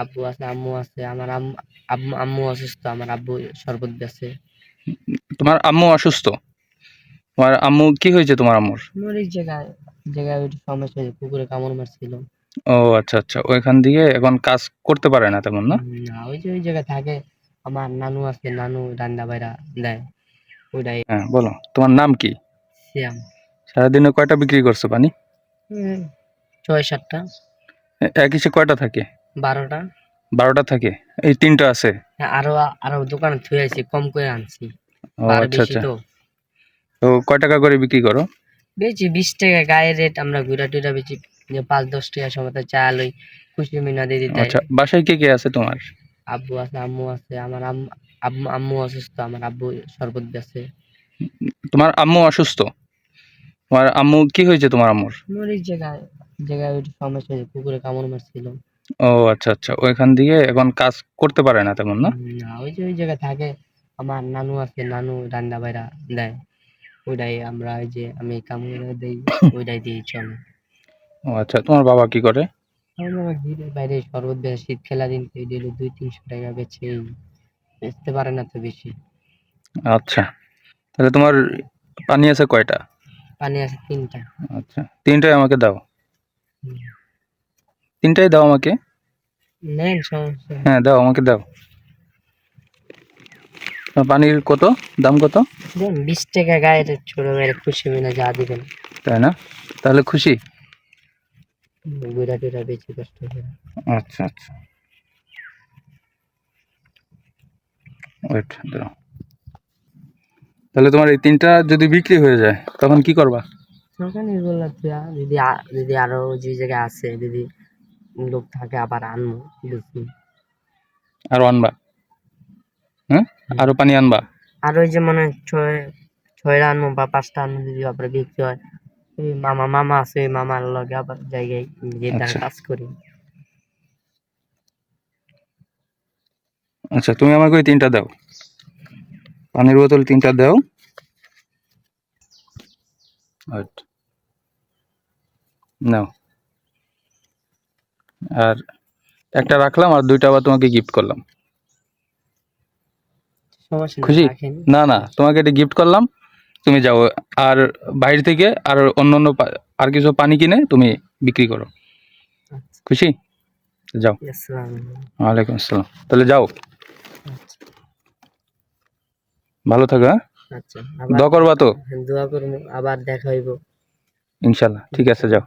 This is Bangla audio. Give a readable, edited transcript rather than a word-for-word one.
আব্বু আছে, আম্মু আছে। আমার আম্মু অসুস্থ, আমার আব্বু শরবত বেচে। তোমার আম্মু অসুস্থ? তোমার আম্মু কি হয়েছে তোমার আম্মুর? আমার এই জায়গায় জায়গায় ওই সমস্যা হয়েছে, পুকুরে কামড় মারছিল। ও আচ্ছা আচ্ছা, ওইখান থেকে এখন কাজ করতে পারে না তেমন, না? না, ওই যে ওই জায়গায় থাকে। আমার নানু আছে, নানু রান্না বাইরা দেয়, ওইটাই। হ্যাঁ, বলো তোমার নাম কি? সিয়াম। সারাদিনে কয়টা বিক্রি করছো পানি? 6-7টা। এক ইসে কয়টা থাকে? 12টা। 12টা থাকে? এই 3টা আছে? হ্যাঁ, আরো আরো দোকানে থুয়ে আছি, কম করে আনছি। ও বার আচ্ছা বেশি আচ্ছা। তো। তো কয় টাকা করে বিক্রি করো? বেচি 20 টাকা গায়ের রেট। আমরা ঘুরা টুরা বেচি, যে 5-10 টাকা সময় চা লই, খুশি মিনা দিদি দেয়। আচ্ছা, বাসায় কে কে আছে তোমার? আব্বু আছে, আম্মু আছে। আমার আম্মু অসুস্থ, আমার আব্বু শরবত বেচে। তোমার আম্মু অসুস্থ? তোমার আম্মু কি হয়েছে তোমার আম্মুর? আমার এই জায়গায় জায়গায় ওই সমস্যা হয়েছে, পুকুরে কামড় মারছিল। ও আচ্ছা আচ্ছা, ওইখান থেকে এখন কাজ করতে পারে না তেমন, না? না, ওই যে ওই জায়গায় থাকে। আমার নানু আছে, নানু রান্না বাইরা দেয়, ওইটাই আমরা ওই যে আমি কামড় দেই, ওইটাই দিয়ে চলে। ও আচ্ছা, তোমার বাবা কি করে? আমার বাবা ঘিরের বাইরে শরবত বেচে, শীত খেলা দিন ডেলি 200-300 টাকা বেচে, বেচতে পারে না তো বেশি। আচ্ছা, তাহলে তোমার পানি আছে কয়টা? পানি আছে 3টা। আচ্ছা, 3টাই আমাকে দাও। 3টাই দাও আমাকে। নেন, সমস্যা নেই। হ্যাঁ দাও, আমাকে দাও। পানির কত দাম কত? দেন 20 টাকা গায়ে রেট, ছোট মেয়ের খুশি মিনা যা দিবেন। তাই না? তাহলে খুশি। ঘুরা টুরা বেশি কষ্ট করে। আচ্ছা আচ্ছা, ওয়েট দাও। তাহলে তোমার এই 3টা যদি বিক্রি হয়ে যায় তখন কি করবা? সরকার নির্ভর যদি যদি আরো যে জায়গায় আছে, যদি লোক থাকে আবার আনবো বেশি। আরো আনবা? হ্যাঁ, আরো পানি আনবা? আর ওই যে মানে ছয়টা আনবো বা 5টা আনবো, যদি আবার বিক্রি হয়। ওই মামা আছে, ওই মামার লগে আবার জায়গায় যে দ্বারা আচ্ছা কাজ করি। আচ্ছা, তুমি আমাকে ওই 3টা দাও, পানির বোতল 3টা দাও। ওয়েট, নাও। আর একটা রাখলাম, আর 2টা আবার তোমাকে গিফট করলাম। সমস্যা নেই, খুশি? রাখেন। না না, তোমাকে এটা গিফট করলাম, তুমি যাও। আর বাইরে থেকে আর অন্যান্য আর কিছু পানি কিনে তুমি বিক্রি করো। আচ্ছা, খুশি? যাও। আসসালামু আলাইকুম। ওয়ালাইকুম আসসালাম। তাহলে যাও, আচ্ছা ভালো থাকো। হ্যাঁ, আচ্ছা, আবার দোয়া করবা তো? দোয়া করবো, আবার দেখা হইব। ইনশাল্লাহ, ঠিক আছে, যাও।